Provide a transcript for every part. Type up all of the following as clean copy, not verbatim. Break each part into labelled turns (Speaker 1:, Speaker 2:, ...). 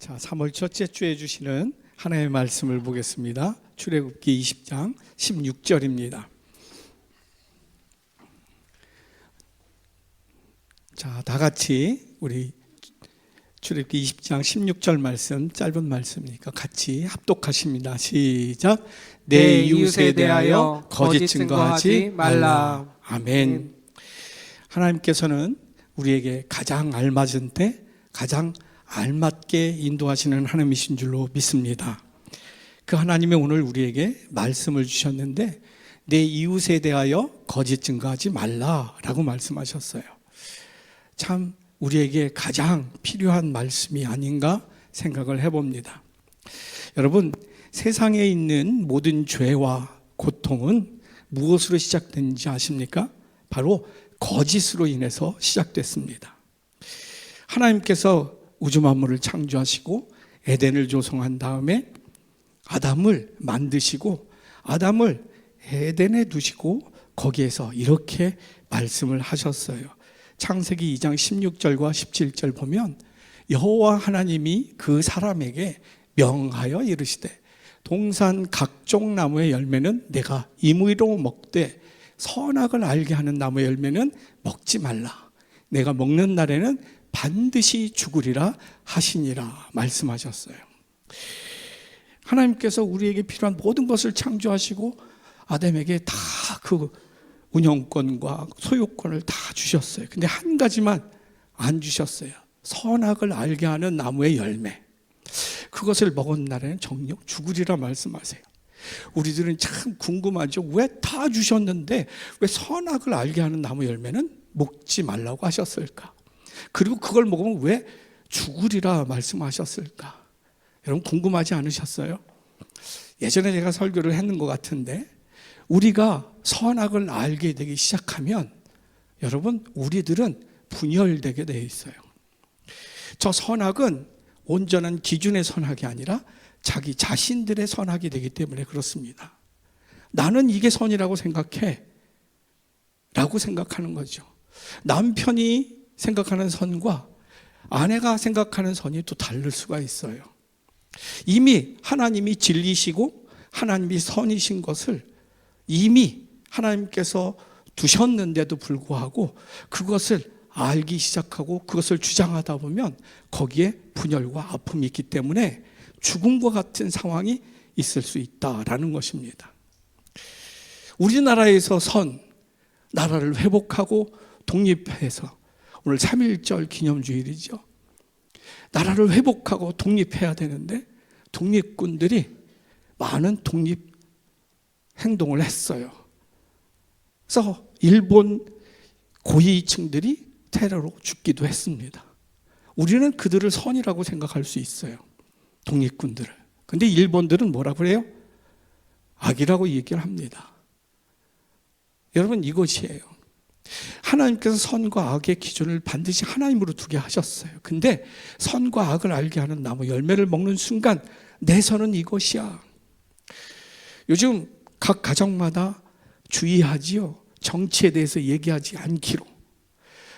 Speaker 1: 자, 3월 첫째 주에 주시는 하나님의 말씀을 보겠습니다. 출애굽기 20장 16절입니다. 자, 다 같이 우리 출애굽기 20장 16절 말씀, 짧은 말씀이니까 같이 합독하십니다. 시작. 내 이웃에 대하여 거짓 증거하지 말라. 아멘. 하나님께서는 우리에게 가장 알맞은 때 가장 알맞게 인도하시는 하나님이신 줄로 믿습니다. 그 하나님이 오늘 우리에게 말씀을 주셨는데 내 이웃에 대하여 거짓 증거하지 말라라고 말씀하셨어요. 참 우리에게 가장 필요한 말씀이 아닌가 생각을 해봅니다. 여러분, 세상에 있는 모든 죄와 고통은 무엇으로 시작된지 아십니까? 바로 거짓으로 인해서 시작됐습니다. 하나님께서 우주 만물을 창조하시고 에덴을 조성한 다음에 아담을 만드시고 아담을 에덴에 두시고 거기에서 이렇게 말씀을 하셨어요. 창세기 2장 16절과 17절 보면 여호와 하나님이 그 사람에게 명하여 이르시되 동산 각종 나무의 열매는 내가 임의로 먹되 선악을 알게 하는 나무의 열매는 먹지 말라. 내가 먹는 날에는 반드시 죽으리라 하시니라 말씀하셨어요. 하나님께서 우리에게 필요한 모든 것을 창조하시고 아담에게 다 그 운영권과 소유권을 다 주셨어요. 근데 한 가지만 안 주셨어요. 선악을 알게 하는 나무의 열매. 그것을 먹은 날에는 정녕 죽으리라 말씀하세요. 우리들은 참 궁금하죠. 왜 다 주셨는데 왜 선악을 알게 하는 나무 열매는 먹지 말라고 하셨을까? 그리고 그걸 먹으면 왜 죽으리라 말씀하셨을까? 여러분 궁금하지 않으셨어요? 예전에 제가 설교를 했는 것 같은데 우리가 선악을 알게 되기 시작하면 여러분 우리들은 분열되게 되어 있어요. 저 선악은 온전한 기준의 선악이 아니라 자기 자신들의 선악이 되기 때문에 그렇습니다. 나는 이게 선이라고 생각해 라고 생각하는 거죠. 남편이 생각하는 선과 아내가 생각하는 선이 또 다를 수가 있어요. 이미 하나님이 진리시고 하나님이 선이신 것을 이미 하나님께서 두셨는데도 불구하고 그것을 알기 시작하고 그것을 주장하다 보면 거기에 분열과 아픔이 있기 때문에 죽음과 같은 상황이 있을 수 있다라는 것입니다. 우리나라에서 나라를 회복하고 독립해서 오늘 3.1절 기념주일이죠. 나라를 회복하고 독립해야 되는데 독립군들이 많은 독립 행동을 했어요. 그래서 일본 고위층들이 테러로 죽기도 했습니다. 우리는 그들을 선이라고 생각할 수 있어요. 독립군들을. 근데 일본들은 뭐라고 그래요? 악이라고 얘기를 합니다. 여러분 이것이에요. 하나님께서 선과 악의 기준을 반드시 하나님으로 두게 하셨어요. 근데 선과 악을 알게 하는 나무 열매를 먹는 순간 내 선은 이것이야. 요즘 각 가정마다 주의하지요. 정치에 대해서 얘기하지 않기로.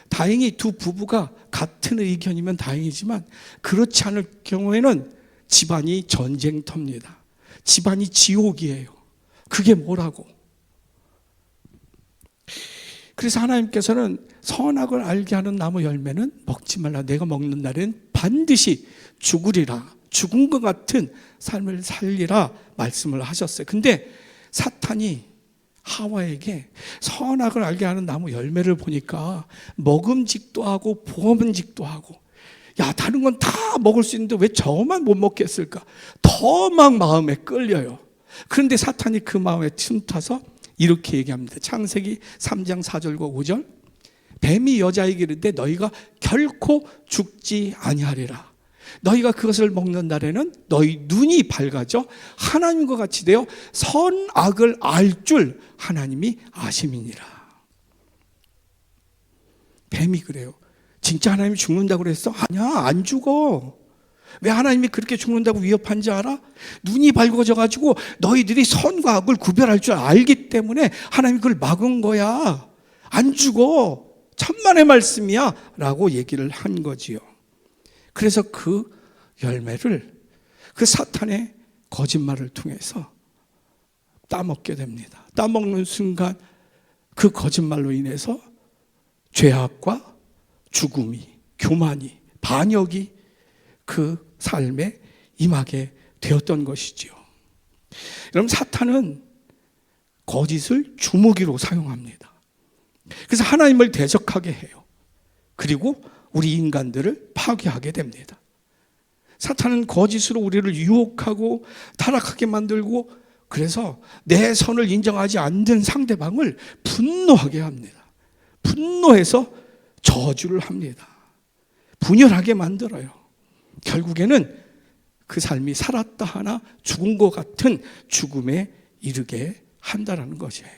Speaker 1: 다행히 두 부부가 같은 의견이면 다행이지만 그렇지 않을 경우에는 집안이 전쟁터입니다. 집안이 지옥이에요. 그게 뭐라고? 그래서 하나님께서는 선악을 알게 하는 나무 열매는 먹지 말라. 내가 먹는 날엔 반드시 죽으리라. 죽은 것 같은 삶을 살리라 말씀을 하셨어요. 근데 사탄이 하와에게 선악을 알게 하는 나무 열매를 보니까 먹음직도 하고 보험직도 하고 야 다른 건 다 먹을 수 있는데 왜 저만 못 먹겠을까? 더 막 마음에 끌려요. 그런데 사탄이 그 마음에 틈타서 이렇게 얘기합니다. 창세기 3장 4절과 5절 뱀이 여자에게 이르되 너희가 결코 죽지 아니하리라. 너희가 그것을 먹는 날에는 너희 눈이 밝아져 하나님과 같이 되어 선악을 알 줄 하나님이 아심이니라. 뱀이 그래요. 진짜 하나님이 죽는다고 그랬어? 아니야, 안 죽어. 왜 하나님이 그렇게 죽는다고 위협한지 알아? 눈이 밝아져 가지고 너희들이 선과 악을 구별할 줄 알기 때문에 하나님이 그걸 막은 거야. 안 죽어. 천만의 말씀이야 라고 얘기를 한 거지요. 그래서 그 열매를 그 사탄의 거짓말을 통해서 따먹게 됩니다. 따먹는 순간 그 거짓말로 인해서 죄악과 죽음이, 교만이, 반역이 그 삶에 임하게 되었던 것이지요. 여러분, 사탄은 거짓을 주무기로 사용합니다. 그래서 하나님을 대적하게 해요. 그리고 우리 인간들을 파괴하게 됩니다. 사탄은 거짓으로 우리를 유혹하고 타락하게 만들고, 그래서 내 선을 인정하지 않는 상대방을 분노하게 합니다. 분노해서 저주를 합니다. 분열하게 만들어요. 결국에는 그 삶이 살았다 하나 죽은 것 같은 죽음에 이르게 한다라는 것이에요.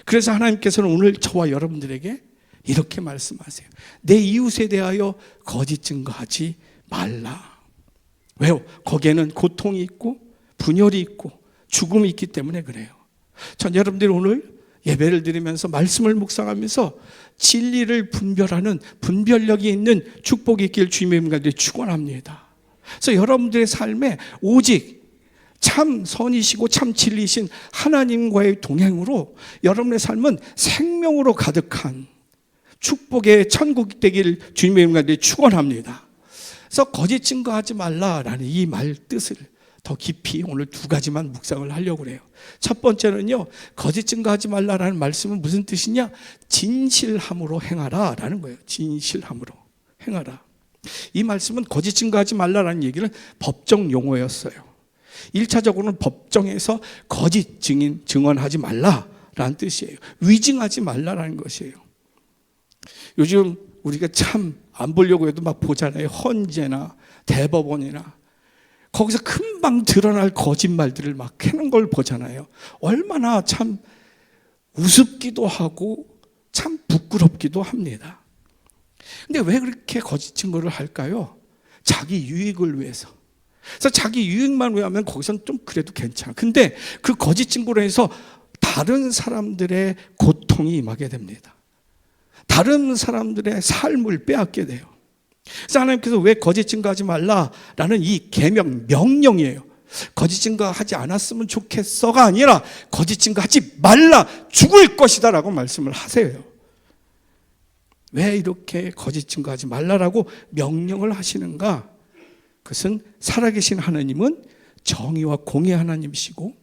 Speaker 1: 그래서 하나님께서는 오늘 저와 여러분들에게 이렇게 말씀하세요. 내 이웃에 대하여 거짓 증거하지 말라. 왜요? 거기에는 고통이 있고 분열이 있고 죽음이 있기 때문에 그래요. 전 여러분들이 오늘 예배를 드리면서 말씀을 묵상하면서 진리를 분별하는 분별력이 있는 축복이 있길 주님의 이름으로 축원합니다. 그래서 여러분들의 삶에 오직 참 선이시고 참 진리신 하나님과의 동행으로 여러분의 삶은 생명으로 가득한 축복의 천국이 되길 주님의 이름으로 축원합니다. 그래서 거짓 증거하지 말라라는 이 말 뜻을 더 깊이 오늘 두 가지만 묵상을 하려고 그래요. 첫 번째는요, 거짓 증거하지 말라라는 말씀은 무슨 뜻이냐? 진실함으로 행하라 라는 거예요. 진실함으로 행하라. 이 말씀은 거짓 증거하지 말라라는 얘기는 법정 용어였어요. 1차적으로는 법정에서 거짓 증언하지 말라라는 뜻이에요. 위증하지 말라라는 것이에요. 요즘 우리가 참 안 보려고 해도 막 보잖아요. 헌재나 대법원이나 거기서 금방 드러날 거짓말들을 막 해는 걸 보잖아요. 얼마나 참 우습기도 하고 참 부끄럽기도 합니다. 근데 왜 그렇게 거짓 증거를 할까요? 자기 유익을 위해서. 그래서 자기 유익만 위하면 거기서는 좀 그래도 괜찮아. 근데 그 거짓 증거로 해서 다른 사람들의 고통이 임하게 됩니다. 다른 사람들의 삶을 빼앗게 돼요. 그래서 하나님께서 왜 거짓 증거하지 말라라는 이 계명, 명령이에요. 거짓 증거하지 않았으면 좋겠어가 아니라 거짓 증거하지 말라, 죽을 것이다 라고 말씀을 하세요. 왜 이렇게 거짓 증거하지 말라라고 명령을 하시는가? 그것은 살아계신 하나님은 정의와 공의 하나님이시고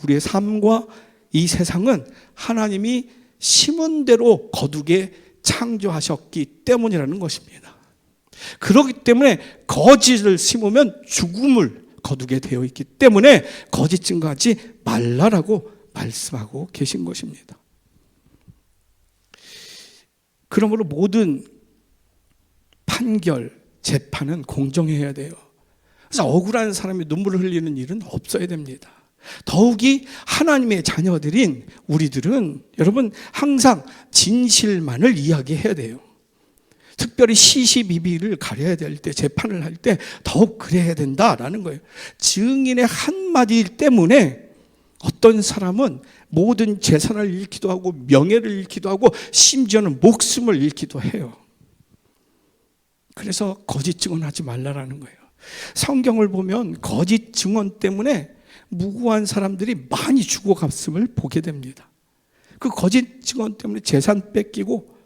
Speaker 1: 우리의 삶과 이 세상은 하나님이 심은 대로 거두게 창조하셨기 때문이라는 것입니다. 그렇기 때문에 거짓을 심으면 죽음을 거두게 되어 있기 때문에 거짓 증거하지 말라라고 말씀하고 계신 것입니다. 그러므로 모든 판결, 재판은 공정해야 돼요. 그래서 억울한 사람이 눈물을 흘리는 일은 없어야 됩니다. 더욱이 하나님의 자녀들인 우리들은 여러분 항상 진실만을 이야기해야 돼요. 특별히 시시비비를 가려야 될 때, 재판을 할 때 더욱 그래야 된다라는 거예요. 증인의 한마디 때문에 어떤 사람은 모든 재산을 잃기도 하고 명예를 잃기도 하고 심지어는 목숨을 잃기도 해요. 그래서 거짓 증언하지 말라라는 거예요. 성경을 보면 거짓 증언 때문에 무고한 사람들이 많이 죽어갔음을 보게 됩니다. 그 거짓 증언 때문에 재산 뺏기고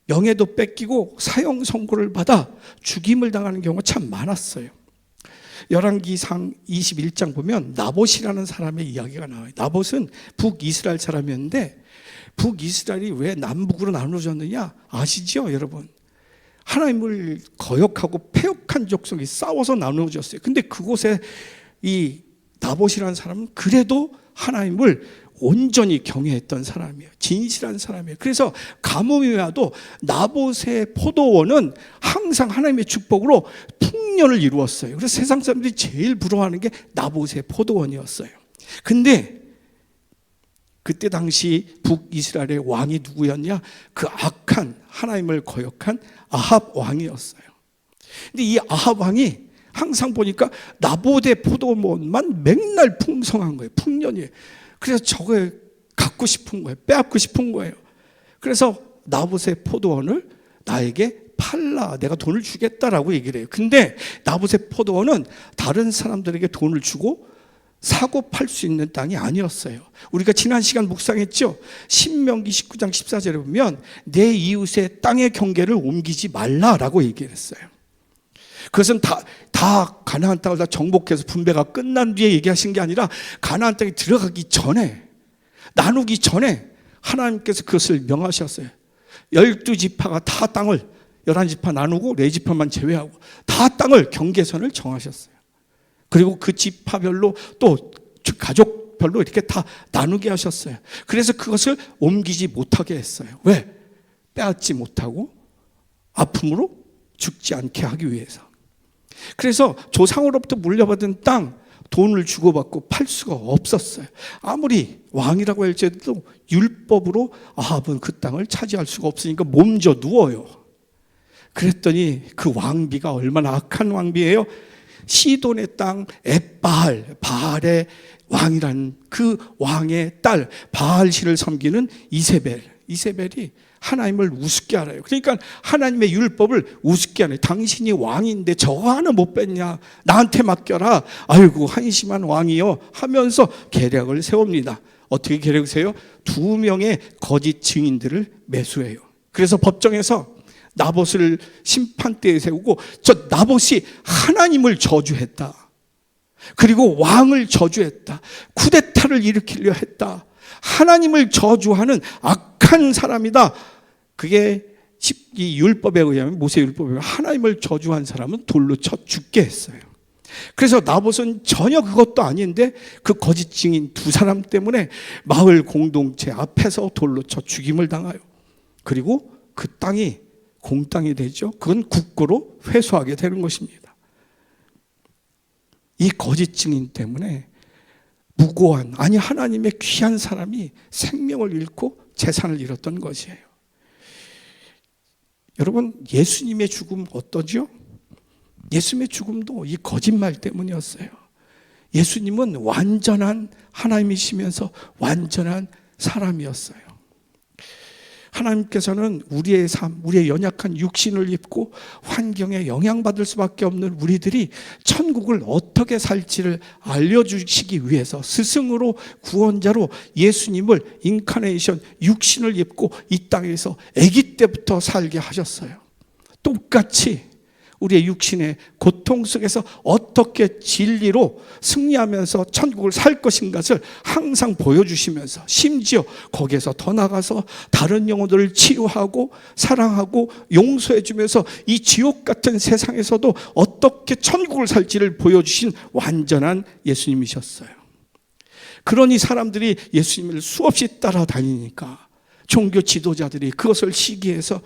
Speaker 1: 명예도 뺏기고 사형 선고를 받아 죽임을 당하는 경우가 참 많았어요. 열왕기상 21장 보면 나봇이라는 사람의 이야기가 나와요. 나봇은 북이스라엘 사람이었는데 북이스라엘이 왜 남북으로 나누어졌느냐 아시죠, 여러분? 하나님을 거역하고 패역한 족속이 싸워서 나누어졌어요. 근데 그곳에 이 나봇이라는 사람은 그래도 하나님을 온전히 경외했던 사람이에요. 진실한 사람이에요. 그래서 가뭄이 와도 나봇의 포도원은 항상 하나님의 축복으로 풍년을 이루었어요. 그래서 세상 사람들이 제일 부러워하는 게 나봇의 포도원이었어요. 근데 그때 당시 북이스라엘의 왕이 누구였냐? 그 악한 하나님을 거역한 아합 왕이었어요. 근데 이 아합 왕이 항상 보니까 나봇의 포도원만 맨날 풍성한 거예요. 풍년이에요. 그래서 저걸 갖고 싶은 거예요. 빼앗고 싶은 거예요. 그래서 나봇의 포도원을 나에게 팔라, 내가 돈을 주겠다라고 얘기를 해요. 근데 나봇의 포도원은 다른 사람들에게 돈을 주고 사고 팔 수 있는 땅이 아니었어요. 우리가 지난 시간 묵상했죠. 신명기 19장 14절에 보면 내 이웃의 땅의 경계를 옮기지 말라라고 얘기를 했어요. 그것은 다 가나안 땅을 다 정복해서 분배가 끝난 뒤에 얘기하신 게 아니라 가나안 땅에 들어가기 전에, 나누기 전에 하나님께서 그것을 명하셨어요. 12지파가 다 땅을 11지파 나누고 4지파만 제외하고 다 땅을 경계선을 정하셨어요. 그리고 그 지파별로 또 가족별로 이렇게 다 나누게 하셨어요. 그래서 그것을 옮기지 못하게 했어요. 왜? 빼앗지 못하고 아픔으로 죽지 않게 하기 위해서. 그래서 조상으로부터 물려받은 땅, 돈을 주고받고 팔 수가 없었어요. 아무리 왕이라고 할지라도 율법으로 아합은 그 땅을 차지할 수가 없으니까 몸져 누워요. 그랬더니 그 왕비가 얼마나 악한 왕비예요. 시돈의 땅 엣바알, 바알의 왕이라는 그 왕의 딸 바알신을 섬기는 이세벨이 하나님을 우습게 알아요. 그러니까 하나님의 율법을 우습게 하네. 당신이 왕인데 저거 하나 못 뺐냐, 나한테 맡겨라, 아이고 한심한 왕이요 하면서 계략을 세웁니다. 어떻게 계략을 세워요? 2명의 거짓 증인들을 매수해요. 그래서 법정에서 나봇을 심판대에 세우고, 저 나봇이 하나님을 저주했다, 그리고 왕을 저주했다, 쿠데타를 일으키려 했다, 하나님을 저주하는 악한 사람이다. 그게 이 율법에 의하면, 모세 율법에 의하면 하나님을 저주한 사람은 돌로 쳐 죽게 했어요. 그래서 나봇은 전혀 그것도 아닌데 그 거짓 증인 2사람 때문에 마을 공동체 앞에서 돌로 쳐 죽임을 당해요. 그리고 그 땅이 공땅이 되죠. 그건 국고로 회수하게 되는 것입니다. 이 거짓 증인 때문에 무고한, 아니 하나님의 귀한 사람이 생명을 잃고 재산을 잃었던 것이에요. 여러분, 예수님의 죽음 어떠죠? 예수님의 죽음도 이 거짓말 때문이었어요. 예수님은 완전한 하나님이시면서 완전한 사람이었어요. 하나님께서는 우리의 삶, 우리의 연약한 육신을 입고 환경에 영향받을 수밖에 없는 우리들이 천국을 어떻게 살지를 알려주시기 위해서 스승으로 구원자로 예수님을 인카네이션, 육신을 입고 이 땅에서 아기 때부터 살게 하셨어요. 똑같이 우리의 육신의 고통 속에서 어떻게 진리로 승리하면서 천국을 살 것인가를 항상 보여주시면서, 심지어 거기에서 더 나가서 다른 영혼들을 치유하고 사랑하고 용서해 주면서 이 지옥 같은 세상에서도 어떻게 천국을 살지를 보여주신 완전한 예수님이셨어요. 그러니 사람들이 예수님을 수없이 따라다니니까 종교 지도자들이 그것을 시기해서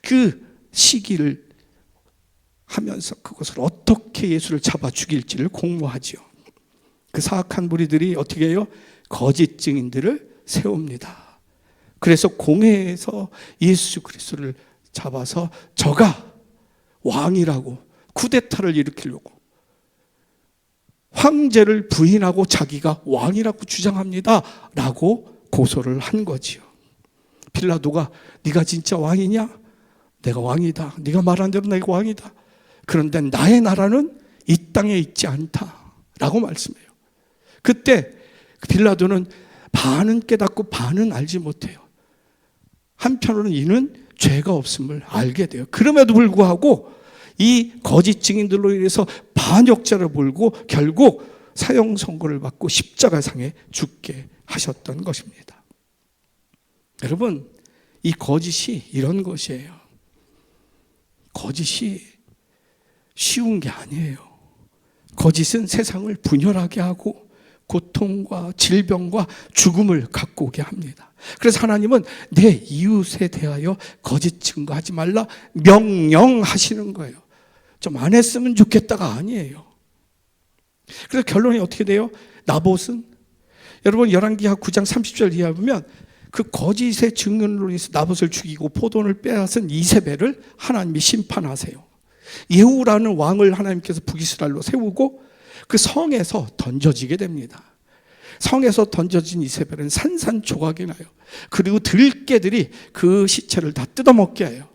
Speaker 1: 그 시기를 하면서 그것을 어떻게 예수를 잡아 죽일지를 공모하지요. 그 사악한 무리들이 어떻게 해요? 거짓 증인들을 세웁니다. 그래서 공회에서 예수 그리스도를 잡아서 저가 왕이라고, 쿠데타를 일으키려고 황제를 부인하고 자기가 왕이라고 주장합니다 라고 고소를 한 거지요. 빌라도가 네가 진짜 왕이냐? 내가 왕이다. 네가 말한 대로 내가 왕이다. 그런데 나의 나라는 이 땅에 있지 않다라고 말씀해요. 그때 빌라도는 반은 깨닫고 반은 알지 못해요. 한편으로는 이는 죄가 없음을 알게 돼요. 그럼에도 불구하고 이 거짓 증인들로 인해서 반역자를 몰고 결국 사형 선고를 받고 십자가상에 죽게 하셨던 것입니다. 여러분, 이 거짓이 이런 것이에요. 거짓이 쉬운 게 아니에요. 거짓은 세상을 분열하게 하고 고통과 질병과 죽음을 갖고 오게 합니다. 그래서 하나님은 내 이웃에 대하여 거짓 증거하지 말라 명령하시는 거예요. 좀 안 했으면 좋겠다가 아니에요. 그래서 결론이 어떻게 돼요? 나봇은, 여러분 열왕기하 9장 30절 이하에 보면 그 거짓의 증언으로 인해서 나봇을 죽이고 포도원을 빼앗은 이세벨을 하나님이 심판하세요. 예후라는 왕을 하나님께서 북이스라엘로 세우고 그 성에서 던져지게 됩니다. 성에서 던져진 이세벨은 산산조각이 나요. 그리고 들깨들이 그 시체를 다 뜯어먹게 해요.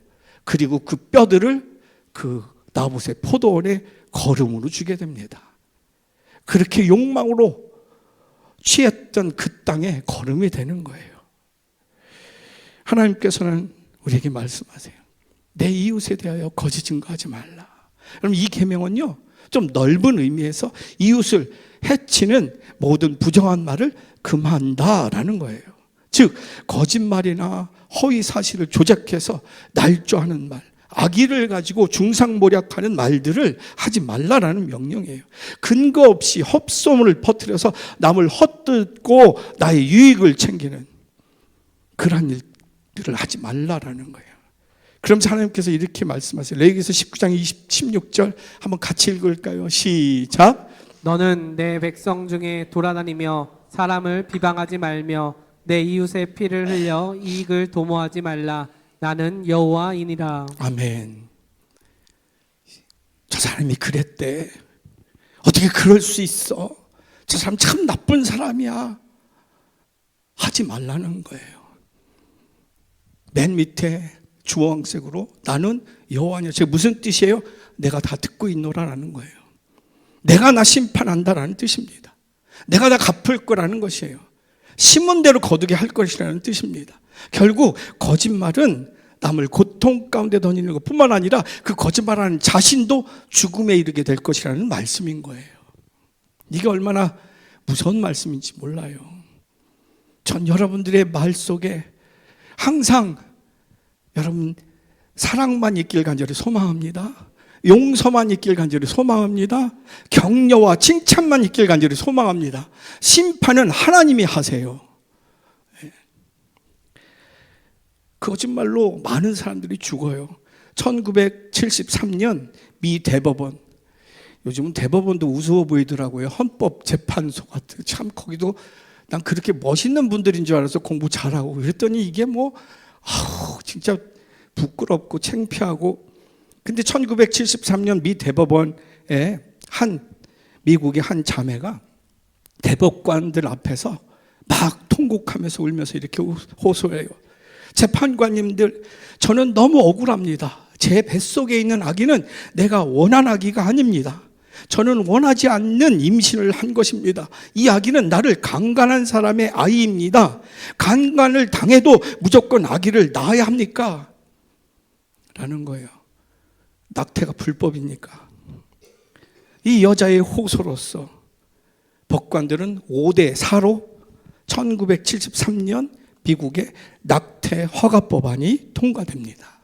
Speaker 1: 그리고 그 뼈들을 그 나봇의 포도원에 거름으로 주게 됩니다. 그렇게 욕망으로 취했던 그 땅에 거름이 되는 거예요. 하나님께서는 우리에게 말씀하세요. 내 이웃에 대하여 거짓 증거하지 말라. 그럼 이 계명은요, 좀 넓은 의미에서 이웃을 해치는 모든 부정한 말을 금한다라는 거예요. 즉 거짓말이나 허위 사실을 조작해서 날조하는 말, 악의를 가지고 중상모략하는 말들을 하지 말라라는 명령이에요. 근거 없이 헛소문을 퍼뜨려서 남을 헛듣고 나의 유익을 챙기는 그런 일들을 하지 말라라는 거예요. 그러면서 하나님께서 이렇게 말씀하세요. 레위기서 19장 16절 한번 같이 읽을까요? 시작.
Speaker 2: 너는 내 백성 중에 돌아다니며 사람을 비방하지 말며 내 이웃의 피를 흘려 이익을 도모하지 말라. 나는 여호와이니라.
Speaker 1: 아멘. 저 사람이 그랬대. 어떻게 그럴 수 있어? 저 사람 참 나쁜 사람이야. 하지 말라는 거예요. 맨 밑에 주황색으로 나는 여호와냐. 제 무슨 뜻이에요? 내가 다 듣고 있노라라는 거예요. 내가 나 심판한다라는 뜻입니다. 내가 다 갚을 거라는 것이에요. 심은 대로 거두게 할 것이라는 뜻입니다. 결국 거짓말은 남을 고통 가운데 던지는 것뿐만 아니라 그 거짓말하는 자신도 죽음에 이르게 될 것이라는 말씀인 거예요. 이게 얼마나 무서운 말씀인지 몰라요. 전 여러분들의 말 속에 항상 여러분 사랑만 있길 간절히 소망합니다. 용서만 있길 간절히 소망합니다. 격려와 칭찬만 있길 간절히 소망합니다. 심판은 하나님이 하세요. 거짓말로 많은 사람들이 죽어요. 1973년 미 대법원, 요즘은 대법원도 우스워 보이더라고요. 헌법재판소 같은, 참 거기도 난 그렇게 멋있는 분들인 줄 알아서 공부 잘하고 그랬더니 이게 뭐 진짜 부끄럽고 창피하고. 근데 1973년 미 대법원에 미국의 한 자매가 대법관들 앞에서 막 통곡하면서 울면서 이렇게 호소해요. 재판관님들, 저는 너무 억울합니다. 제 뱃속에 있는 아기는 내가 원한 아기가 아닙니다. 저는 원하지 않는 임신을 한 것입니다. 이 아기는 나를 강간한 사람의 아이입니다. 강간을 당해도 무조건 아기를 낳아야 합니까? 라는 거예요. 낙태가 불법입니까? 이 여자의 호소로서 법관들은 5대4로 1973년 미국의 낙태 허가법안이 통과됩니다.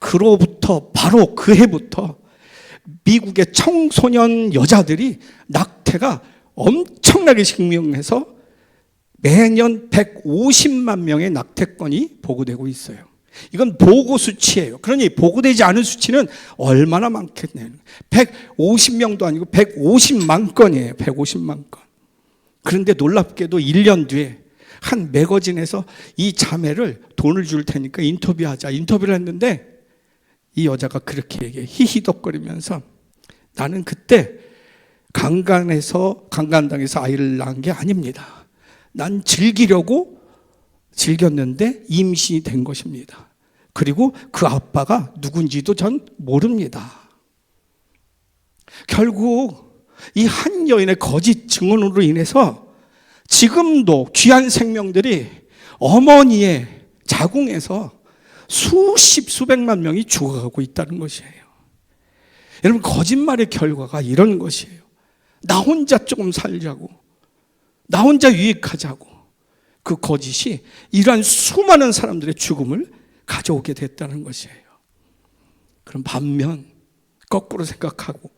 Speaker 1: 그로부터 바로 그 해부터 미국의 청소년 여자들이 낙태가 엄청나게 증명해서 매년 150만 명의 낙태건이 보고되고 있어요. 이건 보고 수치예요. 그러니 보고되지 않은 수치는 얼마나 많겠네요. 150명도 아니고 150만 건이에요. 150만 건. 그런데 놀랍게도 1년 뒤에 한 매거진에서 이 자매를 돈을 줄 테니까 인터뷰하자. 인터뷰를 했는데 이 여자가 그렇게 얘기해. 히히덕거리면서 나는 그때 강간당해서 아이를 낳은 게 아닙니다. 난 즐기려고 즐겼는데 임신이 된 것입니다. 그리고 그 아빠가 누군지도 전 모릅니다. 결국 이 한 여인의 거짓 증언으로 인해서 지금도 귀한 생명들이 어머니의 자궁에서 수백만 명이 죽어가고 있다는 것이에요. 여러분, 거짓말의 결과가 이런 것이에요. 나 혼자 조금 살자고, 나 혼자 유익하자고, 그 거짓이 이러한 수많은 사람들의 죽음을 가져오게 됐다는 것이에요. 그럼 반면 거꾸로 생각하고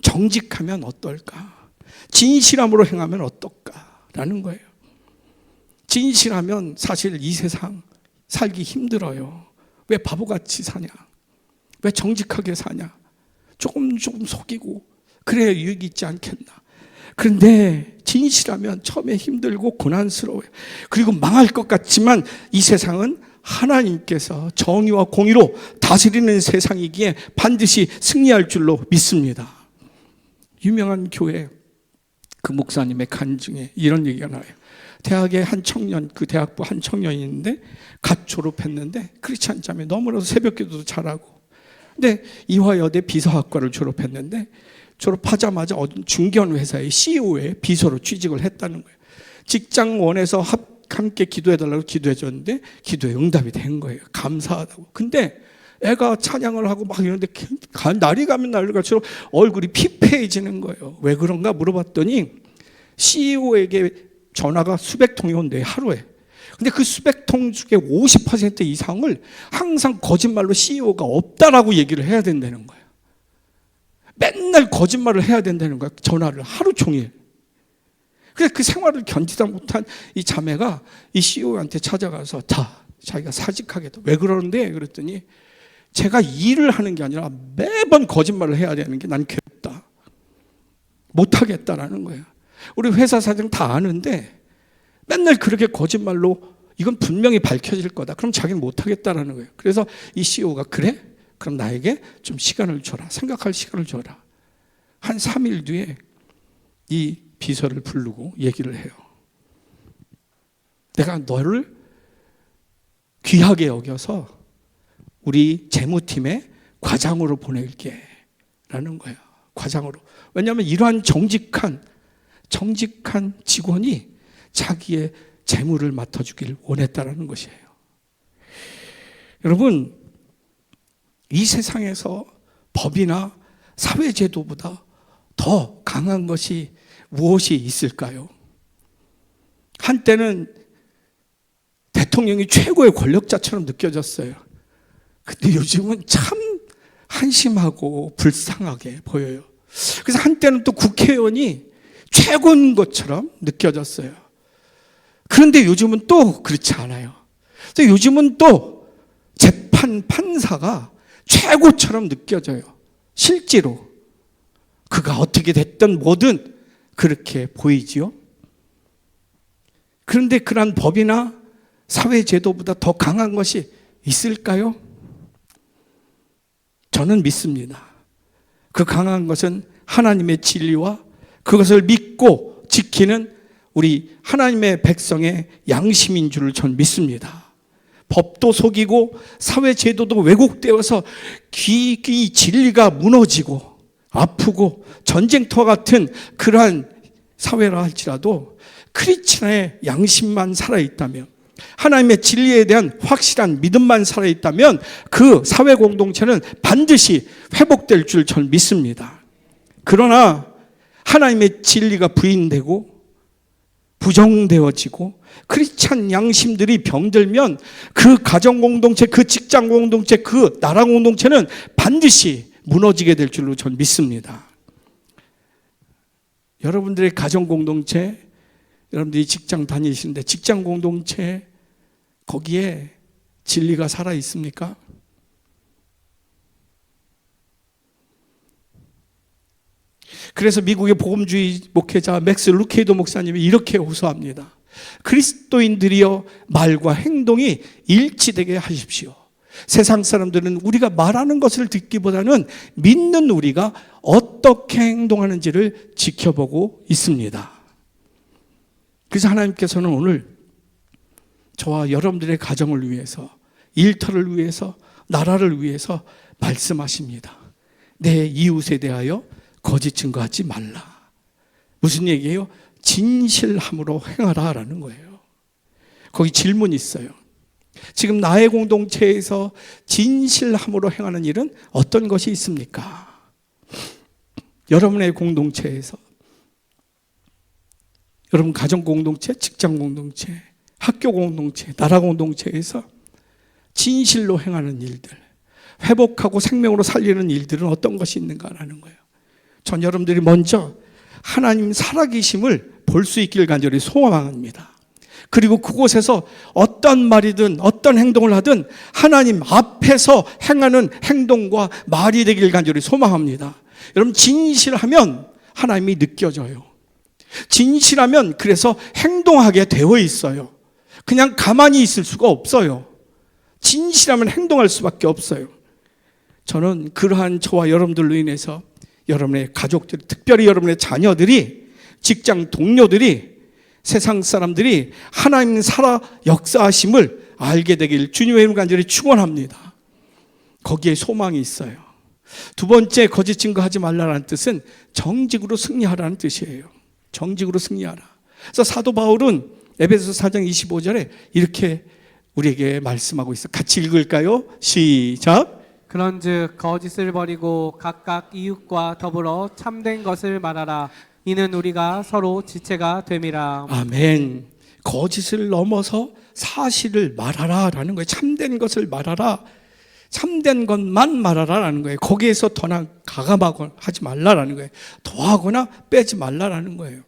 Speaker 1: 정직하면 어떨까? 진실함으로 행하면 어떨까라는 거예요. 진실하면 사실 이 세상 살기 힘들어요. 왜 바보같이 사냐? 왜 정직하게 사냐? 조금 속이고 그래야 유익이 있지 않겠나? 그런데 진실하면 처음에 힘들고 고난스러워요. 그리고 망할 것 같지만 이 세상은 하나님께서 정의와 공의로 다스리는 세상이기에 반드시 승리할 줄로 믿습니다. 유명한 교회 그 목사님의 간증에 이런 얘기가 나와요. 대학의 한 청년, 그 대학부 한 청년이 있는데 갓 졸업했는데 크리스찬 자매, 너무나도 새벽기도도 잘하고, 근데 이화여대 비서학과를 졸업했는데 졸업하자마자 어떤 중견 회사의 CEO의 비서로 취직을 했다는 거예요. 직장원에서 함께 기도해달라고 기도해줬는데 기도에 응답이 된 거예요. 감사하다고. 근데 애가 찬양을 하고 막 이러는데 날이 가면 날이 갈수록 얼굴이 피폐해지는 거예요. 왜 그런가 물어봤더니 CEO에게 전화가 수백 통이 온대요, 하루에. 근데 그 수백 통 중에 50% 이상을 항상 거짓말로 CEO가 없다라고 얘기를 해야 된다는 거예요. 맨날 거짓말을 해야 된다는 거예요. 전화를 하루 종일. 그래서 그 생활을 견디다 못한 이 자매가 이 CEO한테 찾아가서 자기가 사직하겠다. 왜 그러는데? 그랬더니 제가 일을 하는 게 아니라 매번 거짓말을 해야 되는 게 난 괴롭다. 못하겠다라는 거예요. 우리 회사 사장 다 아는데 맨날 그렇게 거짓말로 이건 분명히 밝혀질 거다. 그럼 자기는 못하겠다라는 거예요. 그래서 이 CEO가 그래? 그럼 나에게 좀 시간을 줘라. 생각할 시간을 줘라. 한 3일 뒤에 이 비서를 부르고 얘기를 해요. 내가 너를 귀하게 여겨서 우리 재무팀의 과장으로 보낼게 라는 거예요. 과장으로. 왜냐하면 이러한 정직한 직원이 자기의 재물을 맡아주길 원했다라는 것이에요. 여러분, 이 세상에서 법이나 사회제도보다 더 강한 것이 무엇이 있을까요? 한때는 대통령이 최고의 권력자처럼 느껴졌어요. 근데 요즘은 참 한심하고 불쌍하게 보여요. 그래서 한때는 또 국회의원이 최고인 것처럼 느껴졌어요. 그런데 요즘은 또 그렇지 않아요. 그래서 요즘은 또 판사가 최고처럼 느껴져요. 실제로 그가 어떻게 됐든 뭐든 그렇게 보이지요. 그런데 그러한 법이나 사회제도보다 더 강한 것이 있을까요? 저는 믿습니다. 그 강한 것은 하나님의 진리와 그것을 믿고 지키는 우리 하나님의 백성의 양심인 줄을 전 믿습니다. 법도 속이고 사회제도도 왜곡되어서 이 진리가 무너지고 아프고 전쟁터와 같은 그러한 사회라 할지라도 크리스천의 양심만 살아있다면, 하나님의 진리에 대한 확실한 믿음만 살아있다면 그 사회 공동체는 반드시 회복될 줄 전 믿습니다. 그러나 하나님의 진리가 부인되고 부정되어지고 크리스찬 양심들이 병들면 그 가정 공동체, 그 직장 공동체, 그 나라 공동체는 반드시 무너지게 될 줄로 전 믿습니다. 여러분들의 가정 공동체, 여러분들이 직장 다니시는데 직장 공동체 거기에 진리가 살아 있습니까? 그래서 미국의 복음주의 목회자 맥스 루케이도 목사님이 이렇게 호소합니다. 그리스도인들이여 말과 행동이 일치되게 하십시오. 세상 사람들은 우리가 말하는 것을 듣기보다는 믿는 우리가 어떻게 행동하는지를 지켜보고 있습니다. 그래서 하나님께서는 오늘 저와 여러분들의 가정을 위해서, 일터를 위해서, 나라를 위해서 말씀하십니다. 내 이웃에 대하여 거짓 증거하지 말라. 무슨 얘기예요? 진실함으로 행하라 라는 거예요. 거기 질문이 있어요. 지금 나의 공동체에서 진실함으로 행하는 일은 어떤 것이 있습니까? 여러분의 공동체에서, 여러분 가정 공동체, 직장 공동체, 학교 공동체, 나라 공동체에서 진실로 행하는 일들, 회복하고 생명으로 살리는 일들은 어떤 것이 있는가라는 거예요. 전 여러분들이 먼저 하나님 살아계심을 볼 수 있길 간절히 소망합니다. 그리고 그곳에서 어떤 말이든 어떤 행동을 하든 하나님 앞에서 행하는 행동과 말이 되길 간절히 소망합니다. 여러분, 진실하면 하나님이 느껴져요. 진실하면 그래서 행동하게 되어 있어요. 그냥 가만히 있을 수가 없어요. 진실하면 행동할 수밖에 없어요. 저는 그러한 저와 여러분들로 인해서 여러분의 가족들, 특별히 여러분의 자녀들이, 직장 동료들이 세상 사람들이 하나님 살아 역사하심을 알게 되길 주님의 이름 간절히 축원합니다. 거기에 소망이 있어요. 두 번째, 거짓 증거하지 말라라는 뜻은 정직으로 승리하라는 뜻이에요. 정직으로 승리하라. 그래서 사도 바울은 에베소서 4장 25절에 이렇게 우리에게 말씀하고 있어요. 같이 읽을까요? 시작.
Speaker 2: 그런즉 거짓을 버리고 각각 이웃과 더불어 참된 것을 말하라. 이는 우리가 서로 지체가 됨이라.
Speaker 1: 아멘. 거짓을 넘어서 사실을 말하라라는 거예요. 참된 것을 말하라. 참된 것만 말하라라는 거예요. 거기에서 더나 가감하거나 하지 말라라는 거예요. 더하거나 빼지 말라라는 거예요.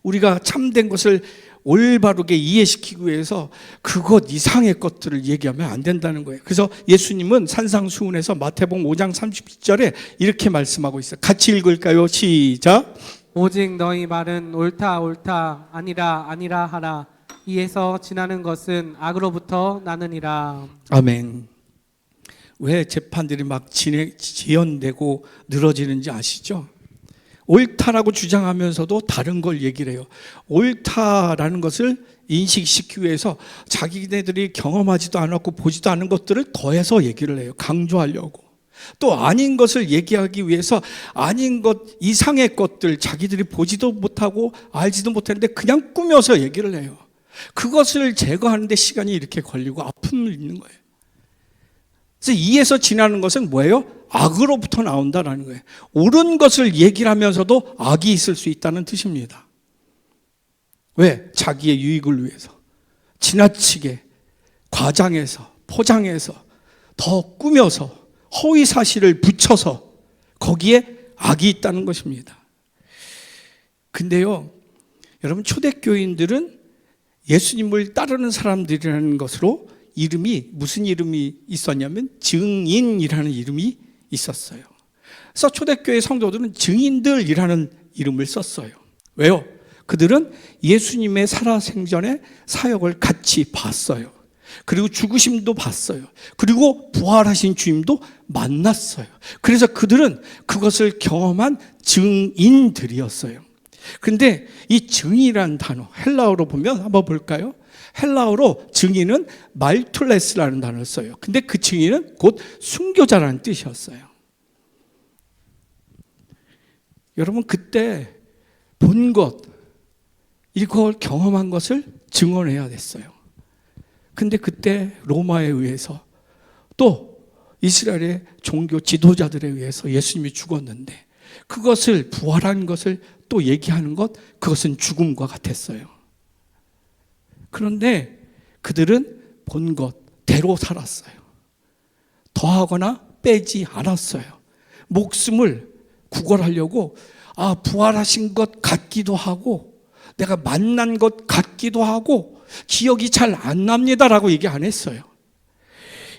Speaker 1: 우리가 참된 것을 올바르게 이해시키기 위해서 그것 이상의 것들을 얘기하면 안 된다는 거예요. 그래서 예수님은 산상수훈에서 마태복음 5장 30절에 이렇게 말씀하고 있어요. 같이 읽을까요? 시작.
Speaker 2: 오직 너희 말은 옳다 옳다 아니라 아니라 하라. 이에서 지나는 것은 악으로부터 나느니라.
Speaker 1: 아멘. 왜 재판들이 막 지연되고 늘어지는지 아시죠? 옳다라고 주장하면서도 다른 걸 얘기를 해요. 옳다라는 것을 인식시키기 위해서 자기네들이 경험하지도 않았고 보지도 않은 것들을 더해서 얘기를 해요. 강조하려고. 또 아닌 것을 얘기하기 위해서 아닌 것 이상의 것들 자기들이 보지도 못하고 알지도 못했는데 그냥 꾸며서 얘기를 해요. 그것을 제거하는데 시간이 이렇게 걸리고 아픔을 입는 거예요. 그래서 이에서 지나는 것은 뭐예요? 악으로부터 나온다라는 거예요. 옳은 것을 얘기를 하면서도 악이 있을 수 있다는 뜻입니다. 왜? 자기의 유익을 위해서 지나치게 과장해서 포장해서 더 꾸며서 허위 사실을 붙여서 거기에 악이 있다는 것입니다. 근데요, 여러분 초대교인들은 예수님을 따르는 사람들이라는 것으로 이름이 무슨 이름이 있었냐면 증인이라는 이름이 있었어요. 그래서 초대교회 성도들은 증인들이라는 이름을 썼어요. 왜요? 그들은 예수님의 살아생전의 사역을 같이 봤어요. 그리고 죽으심도 봤어요. 그리고 부활하신 주님도 만났어요. 그래서 그들은 그것을 경험한 증인들이었어요. 그런데 이 증인이라는 단어 헬라어로 보면 한번 볼까요? 헬라어로 증인은 말툴레스라는 단어를 써요. 근데 그 증인은 곧 순교자라는 뜻이었어요. 여러분 그때 본 것, 이걸 경험한 것을 증언해야 됐어요. 근데 그때 로마에 의해서 또 이스라엘의 종교 지도자들에 의해서 예수님이 죽었는데 그것을 부활한 것을 또 얘기하는 것, 그것은 죽음과 같았어요. 그런데 그들은 본 것대로 살았어요. 더하거나 빼지 않았어요. 목숨을 구걸하려고 부활하신 것 같기도 하고 내가 만난 것 같기도 하고 기억이 잘 안 납니다라고 얘기 안 했어요.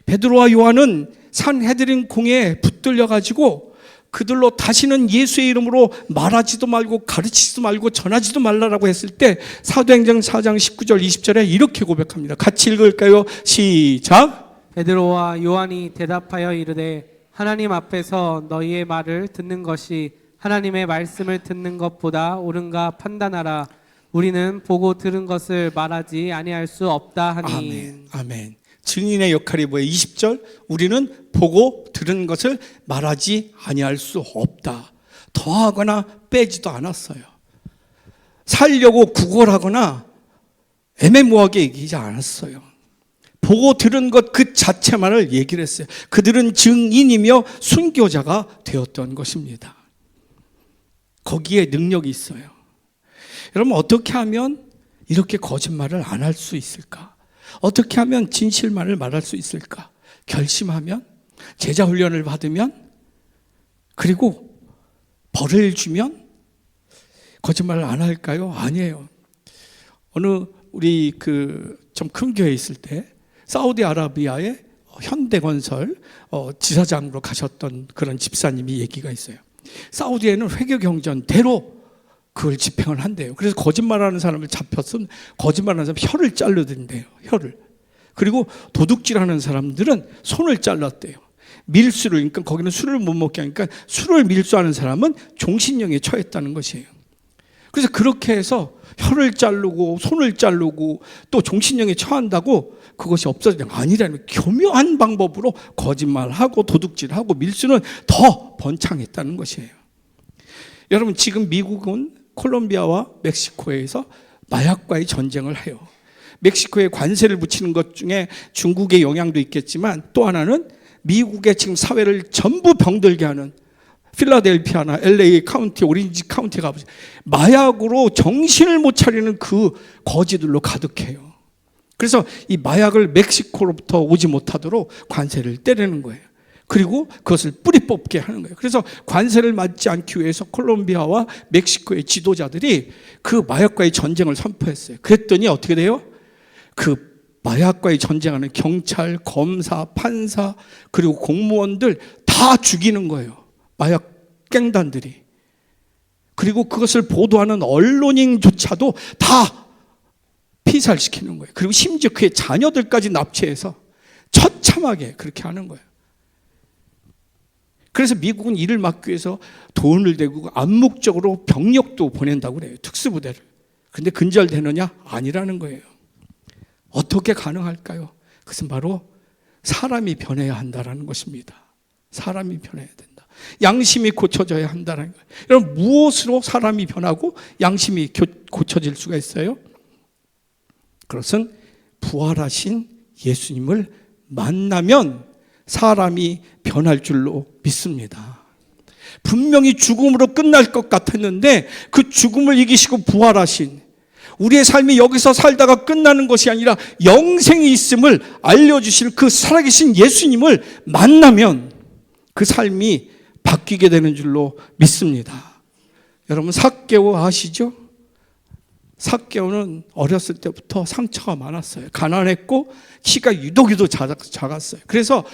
Speaker 1: 베드로와 요한은 산헤드린 공에 붙들려 가지고 그들로 다시는 예수의 이름으로 말하지도 말고 가르치지도 말고 전하지도 말라라고 했을 때 사도행전 4장 19절 20절에 이렇게 고백합니다. 같이 읽을까요? 시작.
Speaker 2: 베드로와 요한이 대답하여 이르되 하나님 앞에서 너희의 말을 듣는 것이 하나님의 말씀을 듣는 것보다 옳은가 판단하라. 우리는 보고 들은 것을 말하지 아니할 수 없다 하니.
Speaker 1: 아멘. 아멘. 증인의 역할이 뭐예요? 20절 우리는 보고 들은 것을 말하지 아니할 수 없다. 더하거나 빼지도 않았어요. 살려고 구걸하거나 애매모호하게 얘기하지 않았어요. 보고 들은 것 그 자체만을 얘기를 했어요. 그들은 증인이며 순교자가 되었던 것입니다. 거기에 능력이 있어요. 여러분 어떻게 하면 이렇게 거짓말을 안 할 수 있을까? 어떻게 하면 진실만을 말할 수 있을까? 결심하면, 제자 훈련을 받으면, 그리고 벌을 주면 거짓말을 안 할까요? 아니에요. 어느 우리 좀 큰 교회에 있을 때 사우디아라비아의 현대건설 지사장으로 가셨던 그런 집사님이 얘기가 있어요. 사우디에는 회계경전대로 그걸 집행을 한대요. 그래서 거짓말하는 사람을 잡혔으면 거짓말하는 사람 혀를 자르던데요. 혀를. 그리고 도둑질하는 사람들은 손을 잘랐대요. 밀수를, 그러니까 거기는 술을 못 먹게 하니까 술을 밀수하는 사람은 종신형에 처했다는 것이에요. 그래서 그렇게 해서 혀를 자르고 손을 자르고 또 종신형에 처한다고 그것이 없어지는 게 아니라는, 교묘한 방법으로 거짓말하고 도둑질하고 밀수는 더 번창했다는 것이에요. 여러분, 지금 미국은 콜롬비아와 멕시코에서 마약과의 전쟁을 해요. 멕시코에 관세를 붙이는 것 중에 중국의 영향도 있겠지만, 또 하나는 미국의 지금 사회를 전부 병들게 하는 필라델피아나 LA 카운티, 오렌지 카운티가 마약으로 정신을 못 차리는 그 거지들로 가득해요. 그래서 이 마약을 멕시코로부터 오지 못하도록 관세를 때리는 거예요. 그리고 그것을 뿌리 뽑게 하는 거예요. 그래서 관세를 맞지 않기 위해서 콜롬비아와 멕시코의 지도자들이 그 마약과의 전쟁을 선포했어요. 그랬더니 어떻게 돼요? 그 마약과의 전쟁하는 경찰, 검사, 판사, 그리고 공무원들 다 죽이는 거예요. 마약 갱단들이. 그리고 그것을 보도하는 언론인조차도 다 피살시키는 거예요. 그리고 심지어 그의 자녀들까지 납치해서 처참하게 그렇게 하는 거예요. 그래서 미국은 이를 막기 위해서 돈을 대고 암묵적으로 병력도 보낸다고 그래요. 특수부대를. 그런데 근절되느냐? 아니라는 거예요. 어떻게 가능할까요? 그것은 바로 사람이 변해야 한다는 것입니다. 사람이 변해야 된다. 양심이 고쳐져야 한다는 거예요. 여러분, 무엇으로 사람이 변하고 양심이 고쳐질 수가 있어요? 그것은 부활하신 예수님을 만나면 사람이 변할 줄로 믿습니다. 분명히 죽음으로 끝날 것 같았는데 그 죽음을 이기시고 부활하신, 우리의 삶이 여기서 살다가 끝나는 것이 아니라 영생이 있음을 알려주실 그 살아계신 예수님을 만나면 그 삶이 바뀌게 되는 줄로 믿습니다. 여러분, 삭개오 아시죠? 삭개오는 어렸을 때부터 상처가 많았어요. 가난했고 키가 유독 작았어요. 그래서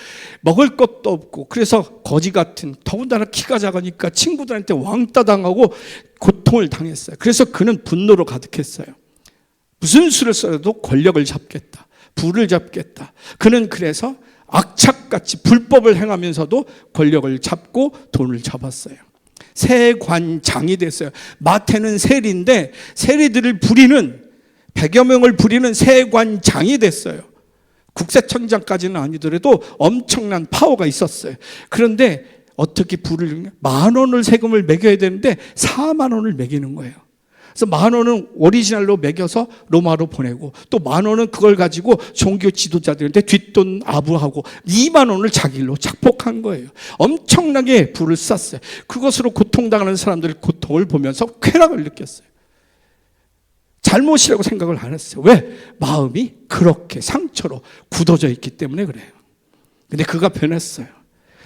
Speaker 1: 먹을 것도 없고, 그래서 거지 같은, 더군다나 키가 작으니까 친구들한테 왕따 당하고 고통을 당했어요. 그래서 그는 분노로 가득했어요. 무슨 수를 써도 권력을 잡겠다, 부를 잡겠다. 그는 그래서 악착같이 불법을 행하면서도 권력을 잡고 돈을 잡았어요. 세관장이 됐어요. 마태는 세리인데 세리들을 부리는, 100여 명을 부리는 세관장이 됐어요. 국세청장까지는 아니더라도 엄청난 파워가 있었어요. 그런데 어떻게 부를, 10,000원을 세금을 매겨야 되는데 40,000원을 매기는 거예요. 그래서 10,000원은 오리지널로 매겨서 로마로 보내고, 또 10,000원은 그걸 가지고 종교 지도자들한테 뒷돈 아부하고 20,000원을 자기 일로 착복한 거예요. 엄청나게 부를 쌌어요. 그것으로 고통당하는 사람들의 고통을 보면서 쾌락을 느꼈어요. 잘못이라고 생각을 안 했어요. 왜? 마음이 그렇게 상처로 굳어져 있기 때문에 그래요. 근데 그가 변했어요.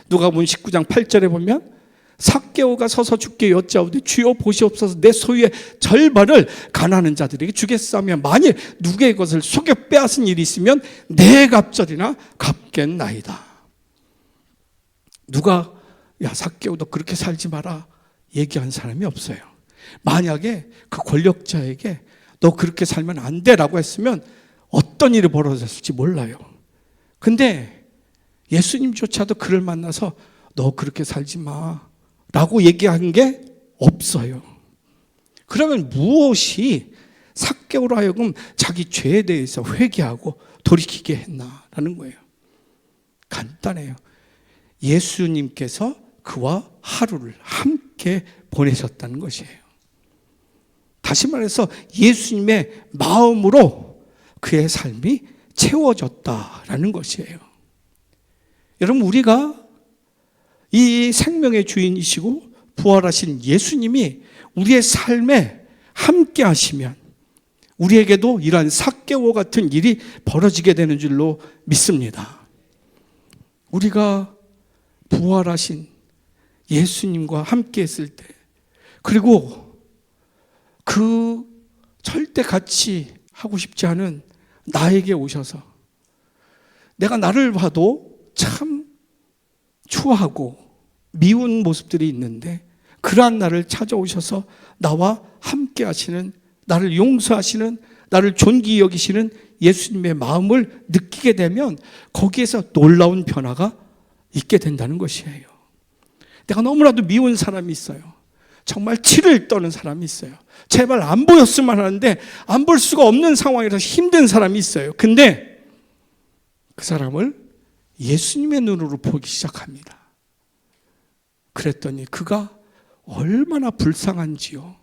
Speaker 1: 누가복음 19장 8절에 보면 삭개오가 서서 주께 여짜오되 주여 보시옵소서, 내 소유의 절반을 가난한 자들에게 주겠사오며 만일 누구의 것을 속여 빼앗은 일이 있으면 내 갑절이나 갚겠나이다. 누가 야 삭개오 너 그렇게 살지 마라 얘기한 사람이 없어요. 만약에 그 권력자에게 너 그렇게 살면 안 돼라고 했으면 어떤 일이 벌어졌을지 몰라요. 근데 예수님조차도 그를 만나서 너 그렇게 살지 마 라고 얘기한 게 없어요. 그러면 무엇이 삭개오로 하여금 자기 죄에 대해서 회개하고 돌이키게 했나라는 거예요. 간단해요. 예수님께서 그와 하루를 함께 보내셨다는 것이에요. 다시 말해서 예수님의 마음으로 그의 삶이 채워졌다라는 것이에요. 여러분, 우리가 이 생명의 주인이시고 부활하신 예수님이 우리의 삶에 함께 하시면 우리에게도 이러한 삭개오 같은 일이 벌어지게 되는 줄로 믿습니다. 우리가 부활하신 예수님과 함께 했을 때, 그리고 그 절대 같이 하고 싶지 않은 나에게 오셔서 내가 나를 봐도 참 추하고 미운 모습들이 있는데 그러한 나를 찾아오셔서 나와 함께 하시는, 나를 용서하시는, 나를 존귀히 여기시는 예수님의 마음을 느끼게 되면 거기에서 놀라운 변화가 있게 된다는 것이에요. 내가 너무나도 미운 사람이 있어요. 정말 치를 떠는 사람이 있어요. 제발 안 보였으면 하는데 안 볼 수가 없는 상황이라서 힘든 사람이 있어요. 근데 그 사람을 예수님의 눈으로 보기 시작합니다. 그랬더니 그가 얼마나 불쌍한지요.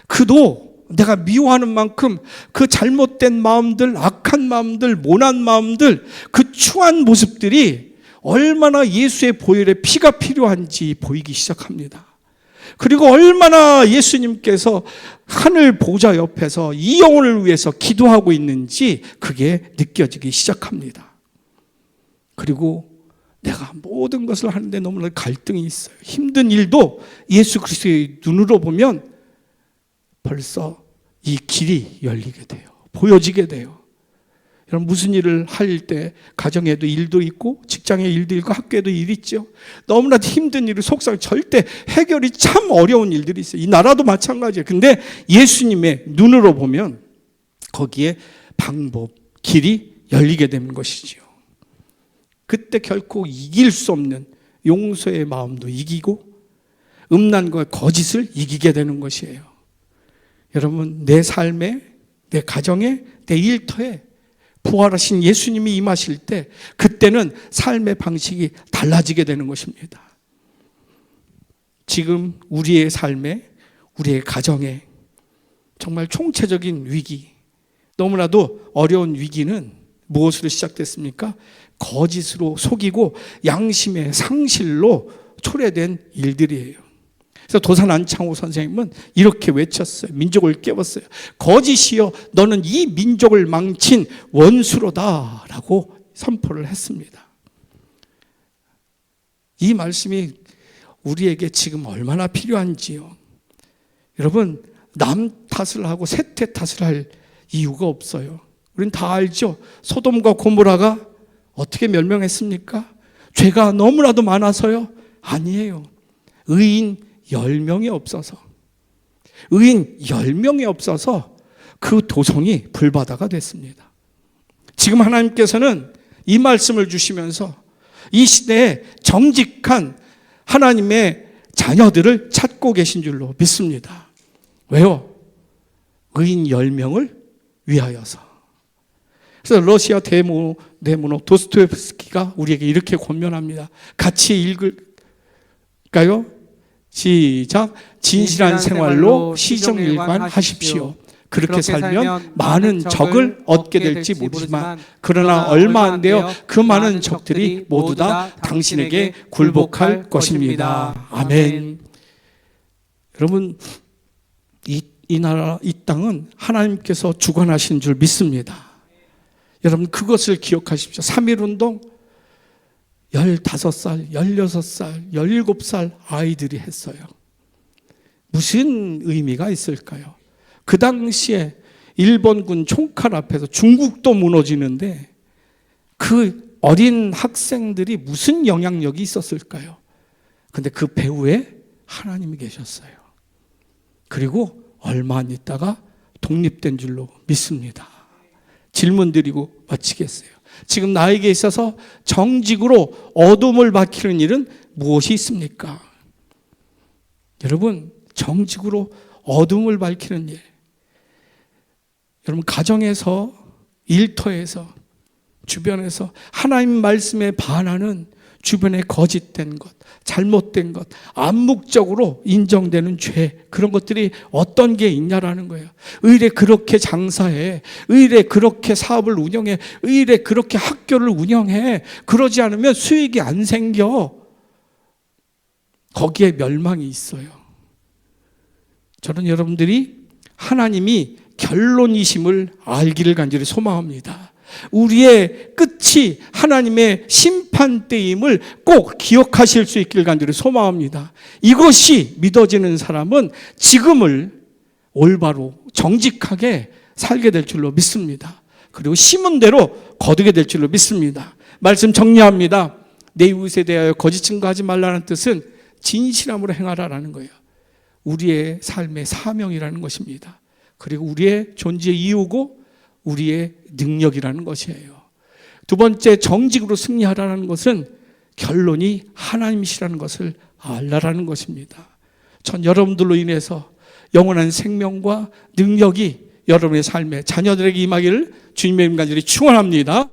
Speaker 1: 그도 내가 미워하는 만큼 그 잘못된 마음들, 악한 마음들, 모난 마음들, 그 추한 모습들이 얼마나 예수의 보혈에 피가 필요한지 보이기 시작합니다. 그리고 얼마나 예수님께서 하늘 보좌 옆에서 이 영혼을 위해서 기도하고 있는지 그게 느껴지기 시작합니다. 그리고 내가 모든 것을 하는데 너무나 갈등이 있어요. 힘든 일도 예수 그리스도의 눈으로 보면 벌써 이 길이 열리게 돼요. 보여지게 돼요. 여러분, 무슨 일을 할 때 가정에도 일도 있고 직장에 일도 있고 학교에도 일이 있죠. 너무나 힘든 일을 속상 절대 해결이 참 어려운 일들이 있어요. 이 나라도 마찬가지예요. 근데 예수님의 눈으로 보면 거기에 방법, 길이 열리게 되는 것이지요. 그때 결코 이길 수 없는 용서의 마음도 이기고 음란과 거짓을 이기게 되는 것이에요. 여러분, 내 삶에, 내 가정에, 내 일터에 부활하신 예수님이 임하실 때 그때는 삶의 방식이 달라지게 되는 것입니다. 지금 우리의 삶에, 우리의 가정에 정말 총체적인 위기, 너무나도 어려운 위기는 무엇으로 시작됐습니까? 거짓으로 속이고 양심의 상실로 초래된 일들이에요. 그래서 도산 안창호 선생님은 이렇게 외쳤어요. 민족을 깨웠어요. 거짓이여, 너는 이 민족을 망친 원수로다 라고 선포를 했습니다. 이 말씀이 우리에게 지금 얼마나 필요한지요. 여러분, 남 탓을 하고 세태 탓을 할 이유가 없어요. 우린 다 알죠. 소돔과 고모라가 어떻게 멸명했습니까? 죄가 너무나도 많아서요? 아니에요. 의인 10명이 없어서, 의인 10명이 없어서 그 도성이 불바다가 됐습니다. 지금 하나님께서는 이 말씀을 주시면서 이 시대에 정직한 하나님의 자녀들을 찾고 계신 줄로 믿습니다. 왜요? 의인 10명을 위하여서. 그래서 러시아 대문호 도스토옙스키가 우리에게 이렇게 권면합니다. 같이 읽을까요? 시작. 진실한 생활로 시정일관하십시오. 그렇게 살면 많은 적을 얻게 될지 모르지만 그러나 얼마 안 돼요. 그 많은 적들이 모두 다 당신에게 굴복할 것입니다. 아멘. 여러분, 이 나라, 이 땅은 하나님께서 주관하신 줄 믿습니다. 여러분, 그것을 기억하십시오. 3.1운동 15살, 16살, 17살 아이들이 했어요. 무슨 의미가 있을까요? 그 당시에 일본군 총칼 앞에서 중국도 무너지는데 그 어린 학생들이 무슨 영향력이 있었을까요? 근데 그 배후에 하나님이 계셨어요. 그리고 얼마 안 있다가 독립된 줄로 믿습니다. 질문 드리고 마치겠어요. 지금 나에게 있어서 정직으로 어둠을 밝히는 일은 무엇이 있습니까? 여러분, 정직으로 어둠을 밝히는 일. 여러분, 가정에서, 일터에서, 주변에서 하나님 말씀에 반하는 주변에 거짓된 것, 잘못된 것, 암묵적으로 인정되는 죄, 그런 것들이 어떤 게 있냐라는 거예요. 의뢰 그렇게 장사해, 의뢰 그렇게 사업을 운영해, 의뢰 그렇게 학교를 운영해. 그러지 않으면 수익이 안 생겨. 거기에 멸망이 있어요. 저는 여러분들이 하나님이 결론이심을 알기를 간절히 소망합니다. 우리의 끝이 하나님의 심판대임을 꼭 기억하실 수 있기를 간절히 소망합니다. 이것이 믿어지는 사람은 지금을 올바로 정직하게 살게 될 줄로 믿습니다. 그리고 심은 대로 거두게 될 줄로 믿습니다. 말씀 정리합니다. 내 이웃에 대하여 거짓 증거하지 말라는 뜻은 진실함으로 행하라라는 거예요. 우리의 삶의 사명이라는 것입니다. 그리고 우리의 존재의 이유고 우리의 능력이라는 것이에요. 두 번째, 정직으로 승리하라는 것은 결론이 하나님이시라는 것을 알라라는 것입니다. 전 여러분들로 인해서 영원한 생명과 능력이 여러분의 삶에 자녀들에게 임하기를 주님의 이름 간절히 축원합니다.